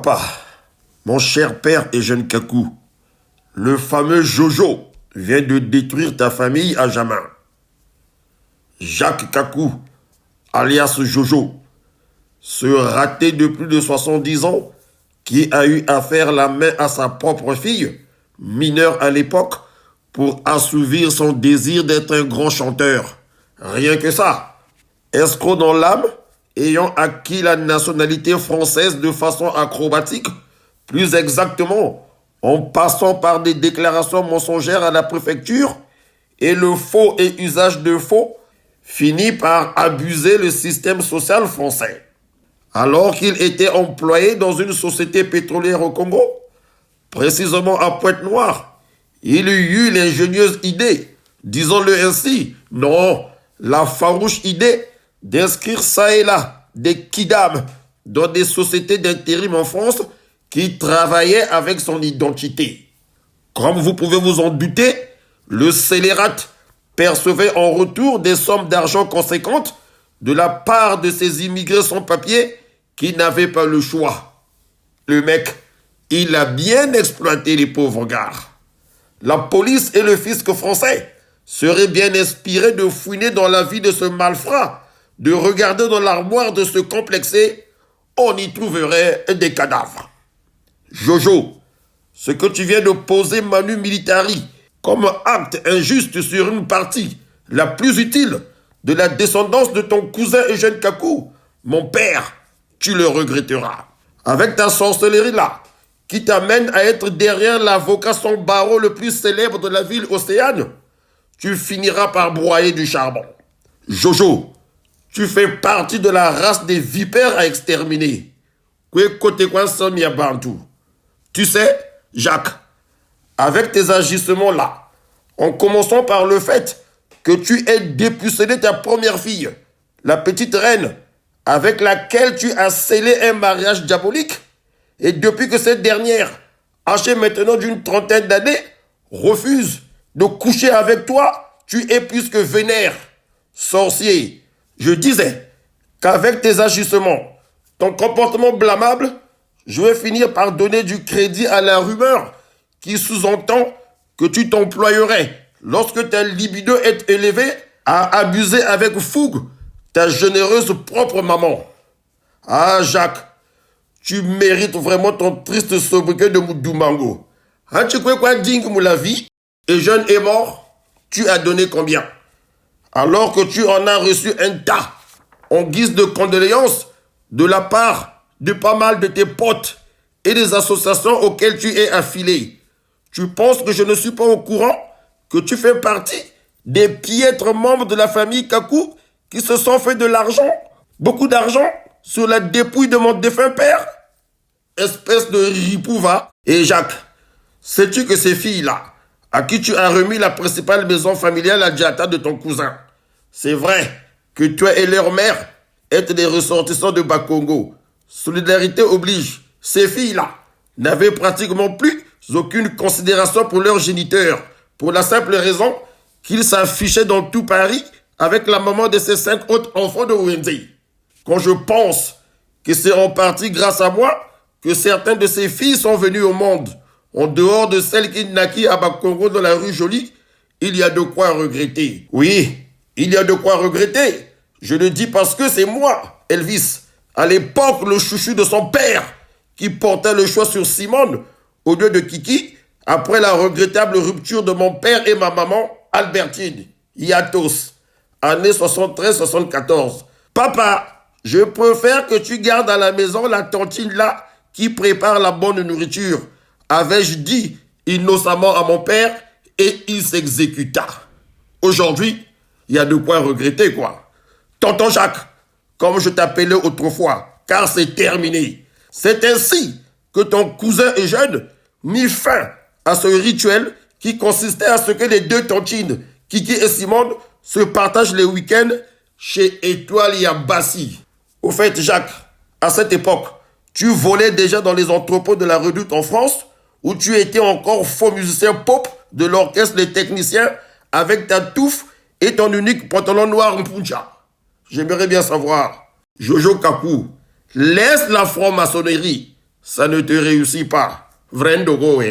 Papa, mon cher père et jeune Kakou, le fameux Jojo vient de détruire ta famille à jamais. Jacques Kakou, alias Jojo, ce raté de plus de 70 ans qui a eu à faire la main à sa propre fille, mineure à l'époque, pour assouvir son désir d'être un grand chanteur. Rien que ça. Escroc dans l'âme, ayant acquis la nationalité française de façon acrobatique, plus exactement en passant par des déclarations mensongères à la préfecture et le faux et usage de faux, finit par abuser le système social français. Alors qu'il était employé dans une société pétrolière au Congo, précisément à Pointe-Noire, il eut l'ingénieuse idée, disons-le ainsi, non, la farouche idée d'inscrire ça et là des kidams dans des sociétés d'intérim en France qui travaillaient avec son identité. Comme vous pouvez vous en douter, le scélérate percevait en retour des sommes d'argent conséquentes de la part de ces immigrés sans papier qui n'avaient pas le choix. Le mec, il a bien exploité les pauvres gars. La police et le fisc français seraient bien inspirés de fouiner dans la vie de ce malfrat, de regarder dans l'armoire de ce complexé, on y trouverait des cadavres. Jojo, ce que tu viens de poser manu militari comme acte injuste sur une partie la plus utile de la descendance de ton cousin Eugène Kakou, mon père, tu le regretteras. Avec ta sorcellerie là, qui t'amène à être derrière l'avocat sans barreau le plus célèbre de la ville océane, tu finiras par broyer du charbon. Jojo, tu fais partie de la race des vipères à exterminer. Tu sais, Jacques, avec tes agissements là, en commençant par le fait que tu aies dépucelé ta première fille, la petite reine, avec laquelle tu as scellé un mariage diabolique, et depuis que cette dernière, âgée maintenant d'une trentaine d'années, refuse de coucher avec toi, tu es plus que vénère. Sorcier, je disais qu'avec tes agissements, ton comportement blâmable, je vais finir par donner du crédit à la rumeur qui sous-entend que tu t'employerais, lorsque ta libido est élevée, à abuser avec fougue ta généreuse propre maman. Ah Jacques, tu mérites vraiment ton triste sobriquet de Moudoumango. Hein, tu crois quoi dingue la vie? Et jeune est mort, tu as donné combien? Alors que tu en as reçu un tas, en guise de condoléances, de la part de pas mal de tes potes et des associations auxquelles tu es affilié. Tu penses que je ne suis pas au courant que tu fais partie des piètres membres de la famille Kakou qui se sont fait de l'argent, beaucoup d'argent, sur la dépouille de mon défunt père? Espèce de ripouva. Et Jacques, sais-tu que ces filles-là, à qui tu as remis la principale maison familiale à Djata de ton cousin, c'est vrai que toi et leur mère êtes des ressortissants de Bakongo. Solidarité oblige. Ces filles-là n'avaient pratiquement plus aucune considération pour leurs géniteurs, pour la simple raison qu'ils s'affichaient dans tout Paris avec la maman de ses 5 autres enfants de Wendy. Quand je pense que c'est en partie grâce à moi que certaines de ces filles sont venues au monde, en dehors de celles qui naquirent à Bakongo dans la rue Jolie, il y a de quoi regretter. Oui, il y a de quoi regretter. Je le dis parce que c'est moi, Elvis, à l'époque le chouchou de son père, qui portait le choix sur Simone au lieu de Kiki, après la regrettable rupture de mon père et ma maman, Albertine, Yatos, année 73-74. Papa, je préfère que tu gardes à la maison la tontine là qui prépare la bonne nourriture, avais-je dit innocemment à mon père, et il s'exécuta. Aujourd'hui, il y a de quoi regretter quoi. Tonton Jacques, comme je t'appelais autrefois, car c'est terminé. C'est ainsi que ton cousin Eugène mit fin à ce rituel qui consistait à ce que les deux tontines, Kiki et Simone, se partagent les week-ends chez Étoile Yabassi. Au fait, Jacques, à cette époque, tu volais déjà dans les entrepôts de la Redoute en France, où tu étais encore faux musicien pop de l'orchestre Les Techniciens avec ta touffe et ton unique pantalon noir Mpuncha. J'aimerais bien savoir, Jojo Kakou, laisse la franc-maçonnerie, ça ne te réussit pas. Vrai Ndogo,